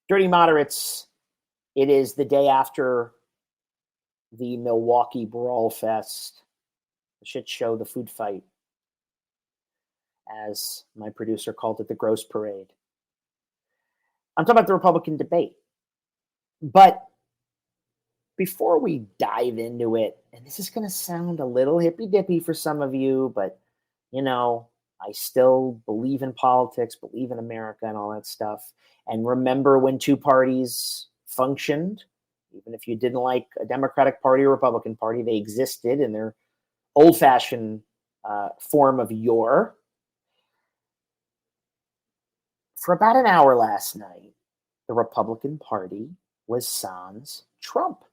Dirty Moderates, it is the day after the Milwaukee Brawl Fest, the shit show, the food fight, as my producer called it, the gross parade. I'm talking about the Republican debate. But before we dive into it, and this is going to sound a little hippy-dippy for some of you, but, you know, I still believe in politics, believe in America and all that stuff. And remember when two parties functioned, even if you didn't like a Democratic Party or Republican Party, they existed in their old-fashioned form of yore. For about an hour last night, the Republican Party was sans Trump.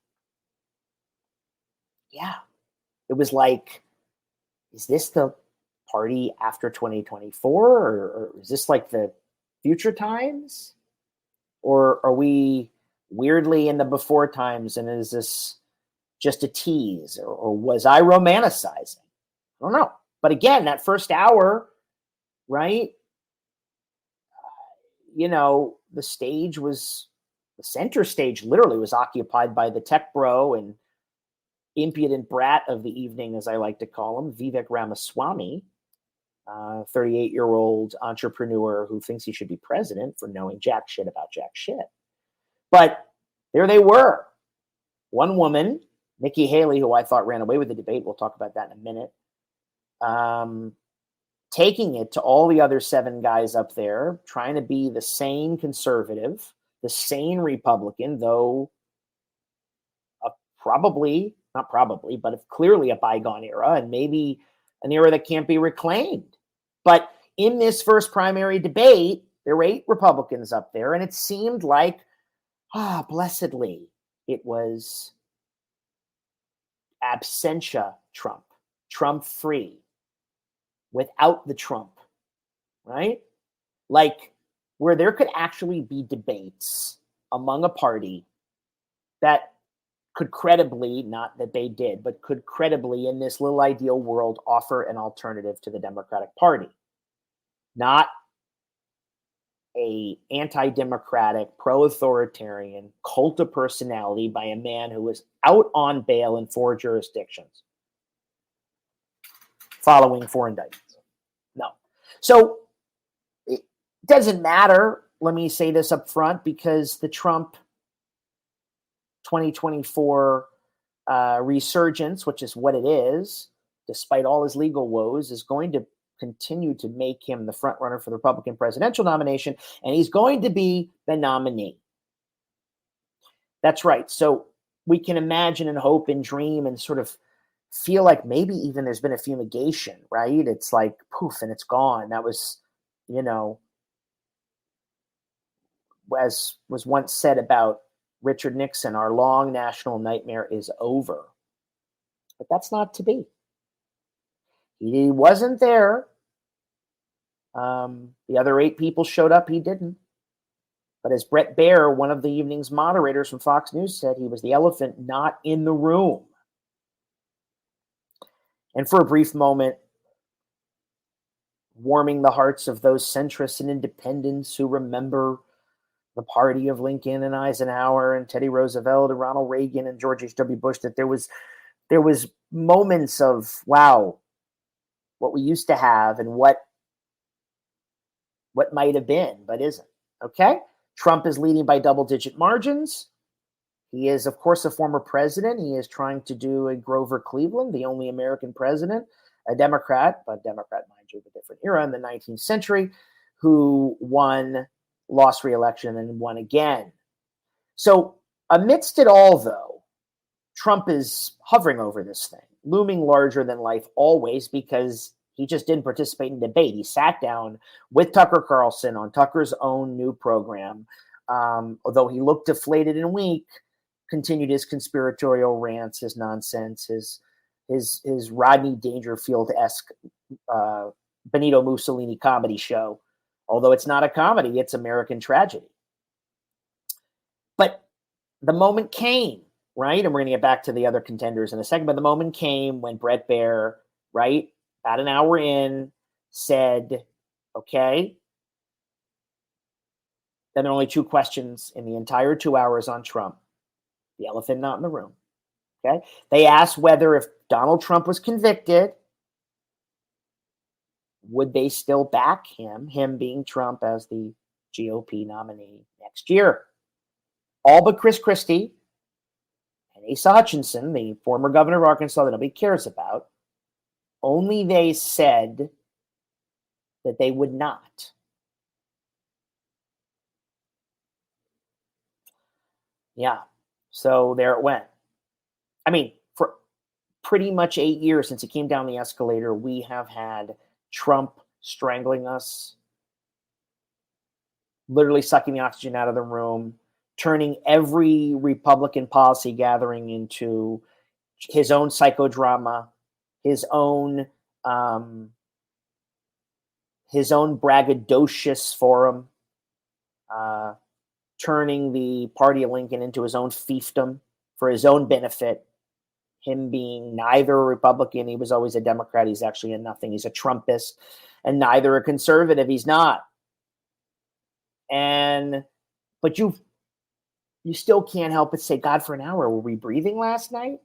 Yeah. It was like, is this the party after 2024? Or is this like the future times? Or are we weirdly in the before times, and is this just a tease? Or was I romanticizing? I don't know. But again, that first hour, right? You know, the center stage literally was occupied by the tech bro and impudent brat of the evening, as I like to call him, Vivek Ramaswamy, 38-year-old entrepreneur who thinks he should be president for knowing jack shit about jack shit. But there they were. One woman, Nikki Haley, who I thought ran away with the debate, we'll talk about that in a minute, taking it to all the other seven guys up there, trying to be the sane conservative, the sane Republican, though clearly a bygone era, and maybe an era that can't be reclaimed. But in this first primary debate, there were 8 Republicans up there, and it seemed like, blessedly, it was absentia Trump, Trump-free, without the Trump, right? Like, where there could actually be debates among a party that could credibly, not that they did, but could credibly in this little ideal world offer an alternative to the Democratic Party. Not a anti-democratic, pro-authoritarian cult of personality by a man who was out on bail in 4 jurisdictions following 4 indictments. No. So it doesn't matter, let me say this up front, because the Trump 2024 resurgence, which is what it is, despite all his legal woes, is going to continue to make him the front runner for the Republican presidential nomination, and he's going to be the nominee. That's right. So we can imagine and hope and dream and sort of feel like maybe even there's been a fumigation, right? It's like poof, and it's gone. That was, you know, as was once said about Richard Nixon, our long national nightmare is over. But that's not to be. He wasn't there. The other 8 people showed up. He didn't. But as Brett Baier, one of the evening's moderators from Fox News, said, he was the elephant not in the room. And for a brief moment, warming the hearts of those centrists and independents who remember the party of Lincoln and Eisenhower and Teddy Roosevelt and Ronald Reagan and George H.W. Bush, that there was moments of, wow, what we used to have and what might have been, but isn't. Okay? Trump is leading by double-digit margins. He is, of course, a former president. He is trying to do a Grover Cleveland, the only American president, a Democrat, but Democrat, mind you, of a different era in the 19th century, who lost re-election and won again. So amidst it all, though, Trump is hovering over this thing, looming larger than life always, because he just didn't participate in debate. He sat down with Tucker Carlson on Tucker's own new program. Although he looked deflated and weak, continued his conspiratorial rants, his nonsense, his Rodney Dangerfield-esque Benito Mussolini comedy show. Although it's not a comedy, it's American tragedy. But the moment came, right? And we're going to get back to the other contenders in a second. But the moment came when Brett Baier, right, about an hour in, said, okay, Then there are only two questions in the entire 2 hours on Trump. The elephant not in the room. Okay. They asked whether if Donald Trump was convicted, would they still back him being Trump as the GOP nominee next year? All but Chris Christie and Asa Hutchinson, the former governor of Arkansas that nobody cares about, only they said that they would not. Yeah. So there it went. I mean, for pretty much 8 years since he came down the escalator, we have had Trump strangling us, literally sucking the oxygen out of the room, turning every Republican policy gathering into his own psychodrama, his own braggadocious forum, turning the party of Lincoln into his own fiefdom for his own benefit. Him being neither a Republican, he was always a Democrat. He's actually a nothing. He's a Trumpist, and neither a conservative. He's not. But you still can't help but say, God, for an hour, were we breathing last night?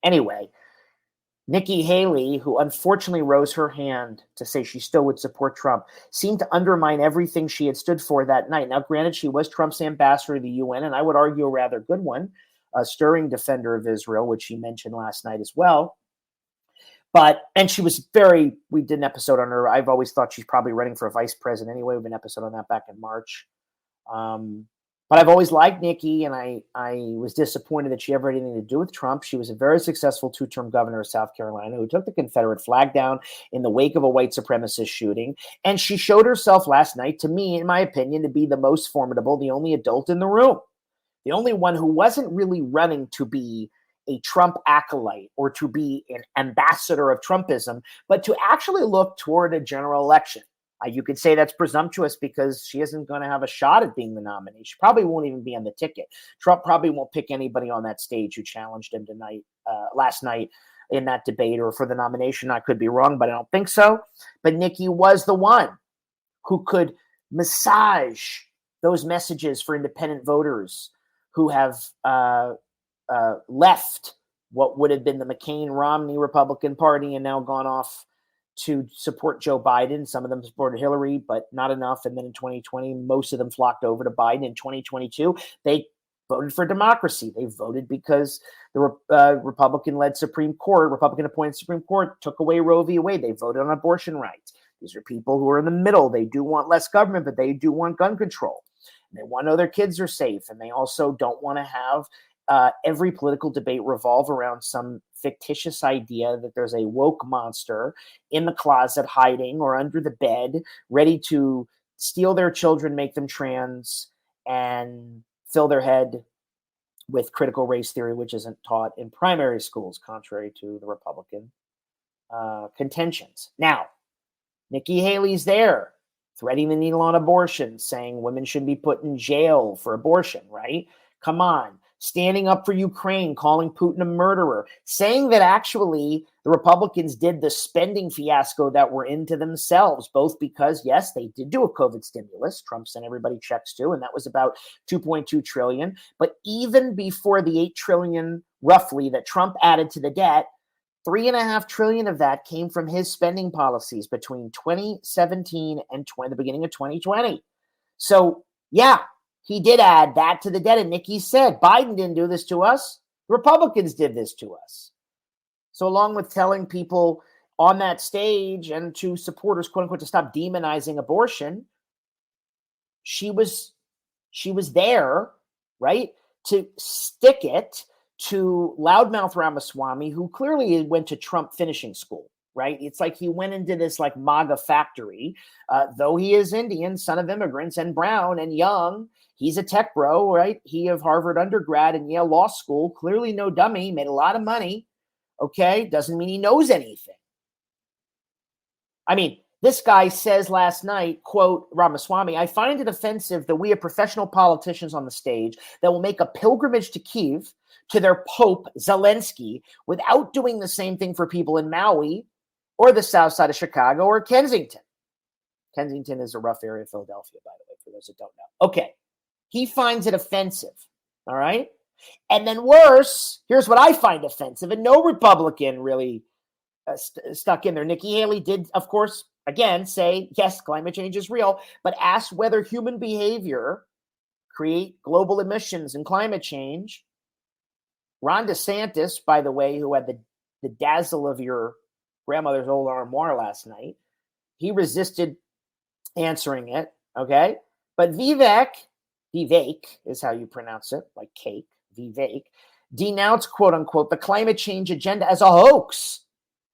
Anyway, Nikki Haley, who unfortunately rose her hand to say she still would support Trump, seemed to undermine everything she had stood for that night. Now, granted, she was Trump's ambassador to the UN, and I would argue a rather good one, a stirring defender of Israel, which she mentioned last night as well. And she was we did an episode on her. I've always thought she's probably running for a vice president anyway. We did an episode on that back in March. But I've always liked Nikki, and I was disappointed that she ever had anything to do with Trump. She was a very successful two-term governor of South Carolina who took the Confederate flag down in the wake of a white supremacist shooting. And she showed herself last night, to me, in my opinion, to be the most formidable, the only adult in the room. The only one who wasn't really running to be a Trump acolyte or to be an ambassador of Trumpism, but to actually look toward a general election. You could say that's presumptuous because she isn't going to have a shot at being the nominee. She probably won't even be on the ticket. Trump probably won't pick anybody on that stage who challenged him last night in that debate or for the nomination. I could be wrong, but I don't think so. But Nikki was the one who could massage those messages for independent voters who have left what would have been the McCain-Romney Republican Party and now gone off to support Joe Biden. Some of them supported Hillary, but not enough. And then in 2020, most of them flocked over to Biden. In 2022, they voted for democracy. They voted because the Republican-appointed Supreme Court took away Roe v. Wade. They voted on abortion rights. These are people who are in the middle. They do want less government, but they do want gun control. And they want to know their kids are safe. And they also don't want to have every political debate revolve around some fictitious idea that there's a woke monster in the closet hiding or under the bed, ready to steal their children, make them trans, and fill their head with critical race theory, which isn't taught in primary schools, contrary to the Republican contentions. Now, Nikki Haley's there, threading the needle on abortion, saying women should be put in jail for abortion, right? Come on. Standing up for Ukraine, calling Putin a murderer, saying that actually the Republicans did the spending fiasco that we're into themselves, both because, yes, they did do a COVID stimulus. Trump sent everybody checks too, and that was about $2.2 trillion. But even before the $8 trillion roughly that Trump added to the debt, $3.5 trillion of that came from his spending policies between 2017 and the beginning of 2020. So, yeah, he did add that to the debt. And Nikki said, Biden didn't do this to us. The Republicans did this to us. So along with telling people on that stage and to supporters, quote unquote, to stop demonizing abortion, she was there, right, to stick it to loudmouth Ramaswamy, who clearly went to Trump finishing school. Right? It's like he went into this like MAGA factory, though he is Indian, son of immigrants, and brown and young. He's a tech bro, right? He of Harvard undergrad and Yale Law School, clearly no dummy, made a lot of money. Okay, doesn't mean he knows anything. I mean, this guy says last night, quote, Ramaswamy, I find it offensive that we have professional politicians on the stage that will make a pilgrimage to Kyiv, to their Pope Zelensky, without doing the same thing for people in Maui, or the south side of Chicago, or Kensington. Kensington is a rough area of Philadelphia, by the way, for those that don't know. Okay, He finds it offensive. All right. And then worse, here's what I find offensive, and no Republican really stuck in there. Nikki Haley did, of course, again, say, yes, climate change is real, but asked whether human behavior create global emissions and climate change. Ron DeSantis, by the way, who had the dazzle of your grandmother's old armoire last night, he resisted answering it, okay? But Vivek is how you pronounce it, like cake, Vivek, denounced, quote unquote, the climate change agenda as a hoax.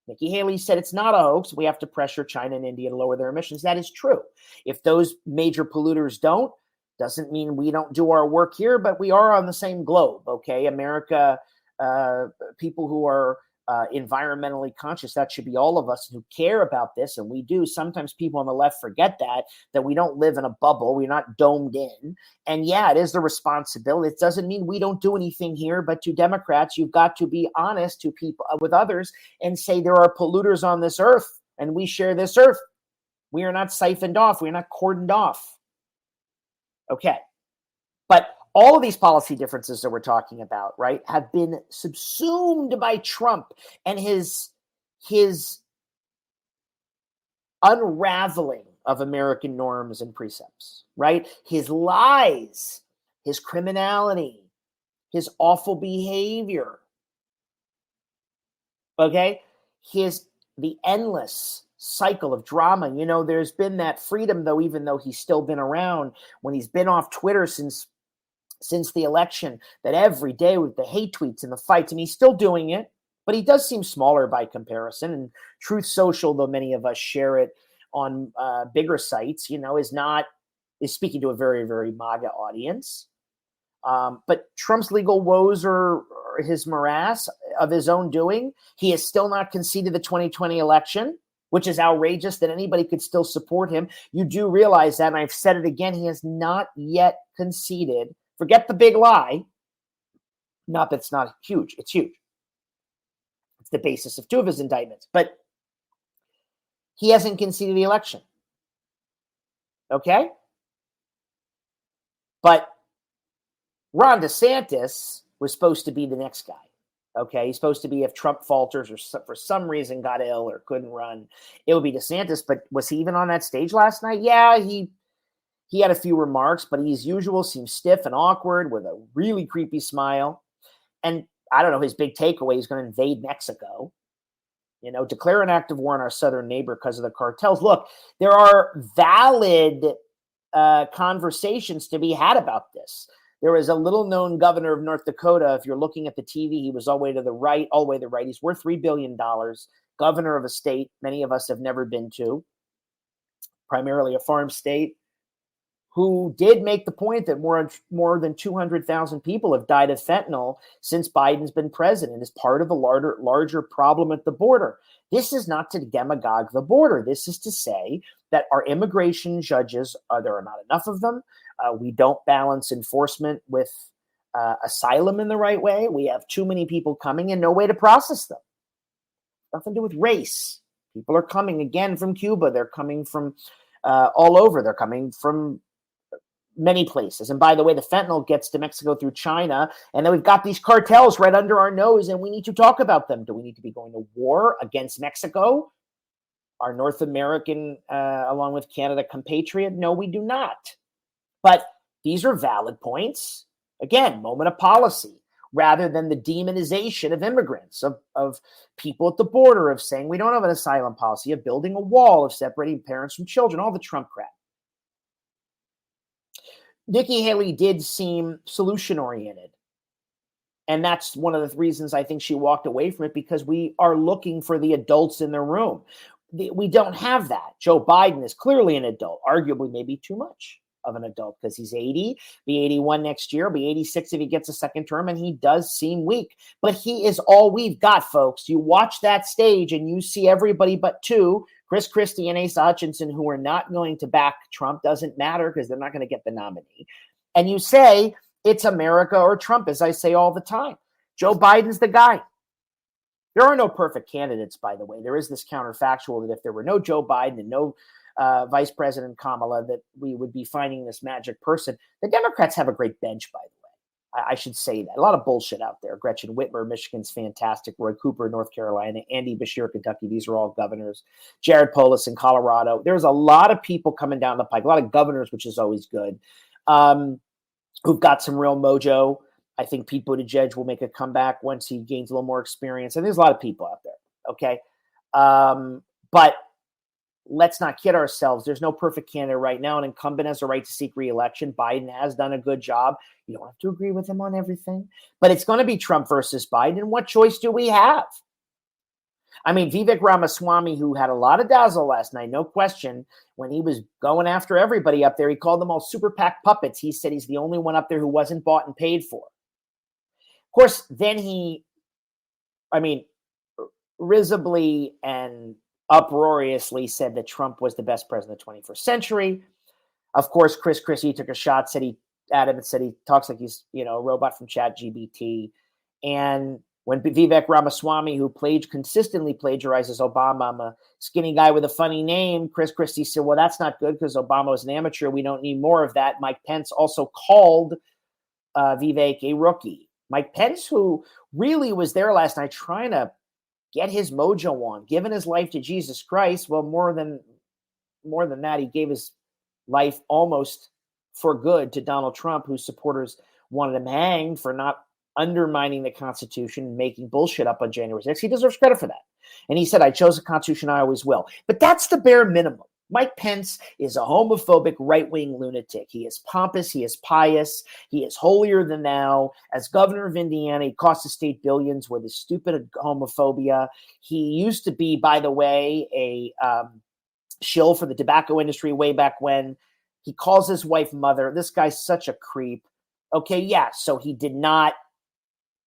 Nikki Haley said it's not a hoax. We have to pressure China and India to lower their emissions. That is true. If those major polluters don't, doesn't mean we don't do our work here, but we are on the same globe, okay? America, people who are environmentally conscious, that should be all of us who care about this, and we do. Sometimes people on the left forget that we don't live in a bubble. We're not domed in. And yeah, it is the responsibility. It doesn't mean we don't do anything here, but to Democrats, you've got to be honest to people, with others, and say there are polluters on this earth, and we share this earth. We are not siphoned off. We're not cordoned off. Okay. But all of these policy differences that we're talking about, right, have been subsumed by Trump and his unraveling of American norms and precepts, right? His lies, his criminality, his awful behavior, okay? The endless cycle of drama. You know, there's been that freedom, though, even though he's still been around, when he's been off Twitter since the election, that every day with the hate tweets and the fights, and he's still doing it, but he does seem smaller by comparison. And Truth Social, though many of us share it on bigger sites, you know, is speaking to a very, very MAGA audience. But Trump's legal woes or his morass of his own doing, he has still not conceded the 2020 election, which is outrageous that anybody could still support him. You do realize that, and I've said it again, he has not yet conceded. Forget the big lie. Not that it's not huge. It's huge. It's the basis of two of his indictments. But he hasn't conceded the election. Okay? But Ron DeSantis was supposed to be the next guy. Okay? He's supposed to be, if Trump falters or for some reason got ill or couldn't run, it would be DeSantis. But was he even on that stage last night? Yeah, he had a few remarks, but he, as usual, seems stiff and awkward with a really creepy smile. And I don't know, his big takeaway is going to invade Mexico. You know, declare an act of war on our southern neighbor because of the cartels. Look, there are valid conversations to be had about this. There is a little-known governor of North Dakota. If you're looking at the TV, he was all the way to the right. He's worth $3 billion. Governor of a state many of us have never been to, primarily a farm state, who did make the point that more than 200,000 people have died of fentanyl since Biden's been president, as part of a larger problem at the border. This is not to demagogue the border. This is to say that our immigration judges, there are not enough of them. We don't balance enforcement with asylum in the right way. We have too many people coming and no way to process them. Nothing to do with race. People are coming, again, from Cuba. They're coming from all over. They're coming from many places. And by the way, the fentanyl gets to Mexico through China. And then we've got these cartels right under our nose, and we need to talk about them. Do we need to be going to war against Mexico, our North American, along with Canada, compatriot? No, we do not. But these are valid points. Again, moment of policy, rather than the demonization of immigrants, of people at the border, of saying we don't have an asylum policy, of building a wall, of separating parents from children, all the Trump crap. Nikki Haley did seem solution-oriented. And that's one of the reasons I think she walked away from it, because we are looking for the adults in the room. We don't have that. Joe Biden is clearly an adult, arguably maybe too much of an adult, because he's 80, be 81 next year, be 86 if he gets a second term, and he does seem weak. But he is all we've got, folks. You watch that stage and you see everybody but two, Chris Christie and Asa Hutchinson, who are not going to back Trump. Doesn't matter, because they're not going to get the nominee. And you say, it's America or Trump, as I say all the time. Joe Biden's the guy. There are no perfect candidates, by the way. There is this counterfactual that if there were no Joe Biden and no Vice President Kamala, that we would be finding this magic person. The Democrats have a great bench, by the way. I should say that. A lot of bullshit out there. Gretchen Whitmer, Michigan's fantastic. Roy Cooper, North Carolina. Andy Beshear, Kentucky. These are all governors. Jared Polis in Colorado. There's a lot of people coming down the pike. A lot of governors, which is always good, who've got some real mojo. I think Pete Buttigieg will make a comeback once he gains a little more experience. And there's a lot of people out there. Okay. But let's not kid ourselves. There's no perfect candidate right now. An incumbent has a right to seek re-election. Biden has done a good job. You don't have to agree with him on everything, but it's going to be Trump versus Biden. And what choice do we have? I mean, Vivek Ramaswamy, who had a lot of dazzle last night, no question, when he was going after everybody up there, he called them all super PAC puppets. He said he's the only one up there who wasn't bought and paid for. Of course, then risibly and uproariously said that Trump was the best president of the 21st century. Of course, Chris Christie took a shot, said he talks like he's, a robot from ChatGPT. And when Vivek Ramaswamy, who consistently plagiarizes Obama, I'm a skinny guy with a funny name, Chris Christie said, well, that's not good because Obama was an amateur. We don't need more of that. Mike Pence also called Vivek a rookie. Mike Pence, who really was there last night trying to get his mojo on, giving his life to Jesus Christ. Well, more than that, he gave his life almost for good to Donald Trump, whose supporters wanted him hanged for not undermining the Constitution and making bullshit up on January 6th. He deserves credit for that. And he said, I chose the Constitution, I always will. But that's the bare minimum. Mike Pence is a homophobic right-wing lunatic. He is pompous. He is pious. He is holier than thou. As governor of Indiana, he cost the state billions with his stupid homophobia. He used to be, by the way, a shill for the tobacco industry way back when. He calls his wife mother. This guy's such a creep. Okay, yeah, so he did not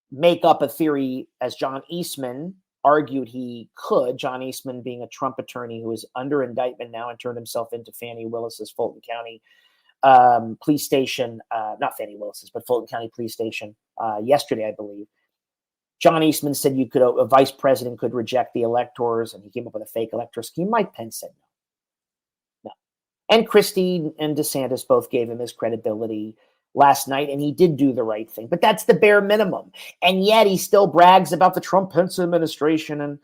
make up a theory, as John Eastman argued he could. John Eastman being a Trump attorney who is under indictment now and turned himself into Fannie Willis's Fulton County police station, not Fannie Willis's, but Fulton County police station yesterday, I believe. John Eastman said a vice president could reject the electors, and he came up with a fake elector scheme. Mike Pence said no. And Christie and DeSantis both gave him his credibility last night, and he did do the right thing. But that's the bare minimum. And yet he still brags about the Trump-Pence administration and,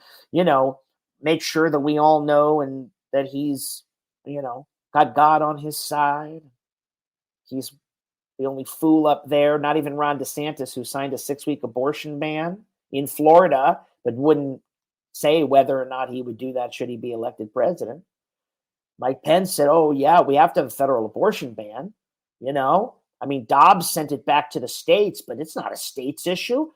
make sure that we all know and that he's, got God on his side. He's the only fool up there, not even Ron DeSantis, who signed a 6-week abortion ban in Florida, but wouldn't say whether or not he would do that should he be elected president. Mike Pence said, oh, yeah, we have to have a federal abortion ban, Dobbs sent it back to the states, but it's not a states issue,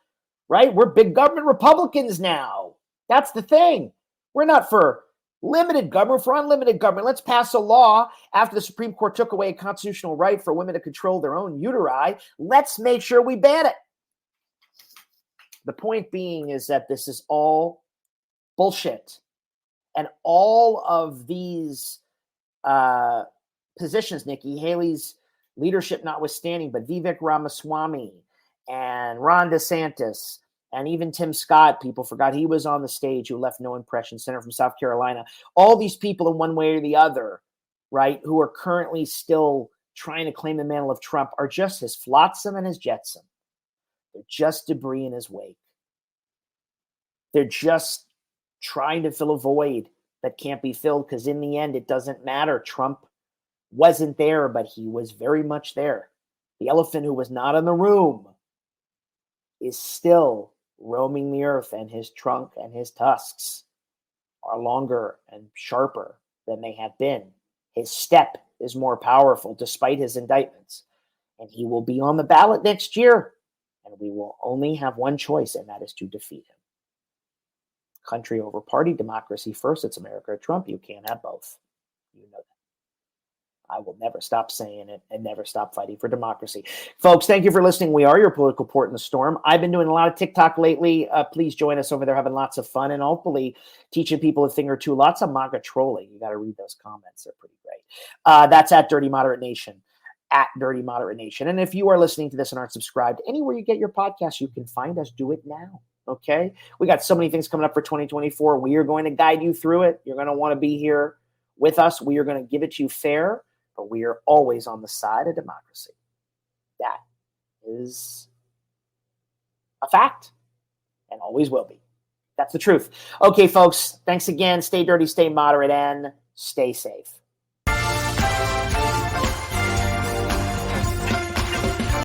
right? We're big government Republicans now. That's the thing. We're not for limited government, for unlimited government. Let's pass a law after the Supreme Court took away a constitutional right for women to control their own uteri. Let's make sure we ban it. The point being is that this is all bullshit. And all of these positions, Nikki Haley's leadership notwithstanding, but Vivek Ramaswamy and Ron DeSantis and even Tim Scott, people forgot he was on the stage, who left no impression, senator from South Carolina. All these people in one way or the other, right, who are currently still trying to claim the mantle of Trump are just his flotsam and his jetsam. They're just debris in his wake. They're just trying to fill a void that can't be filled because in the end, it doesn't matter. Trump wasn't there, but he was very much there. The elephant who was not in the room is still roaming the earth, and his trunk and his tusks are longer and sharper than they have been. His step is more powerful despite his indictments, and he will be on the ballot next year, and we will only have one choice, and that is to defeat him. Country over party, democracy first. It's America or Trump. You can't have both. You know that. I will never stop saying it and never stop fighting for democracy. Folks, thank you for listening. We are your political port in the storm. I've been doing a lot of TikTok lately. Please join us over there, having lots of fun and hopefully teaching people a thing or two. Lots of MAGA trolling. You got to read those comments. They're pretty great. That's at Dirty Moderate Nation. At Dirty Moderate Nation. And if you are listening to this and aren't subscribed, anywhere you get your podcast, you can find us. Do it now. Okay? We got so many things coming up for 2024. We are going to guide you through it. You're going to want to be here with us. We are going to give it to you fair, but we are always on the side of democracy. That is a fact and always will be. That's the truth. Okay, folks, thanks again. Stay dirty, stay moderate, and stay safe.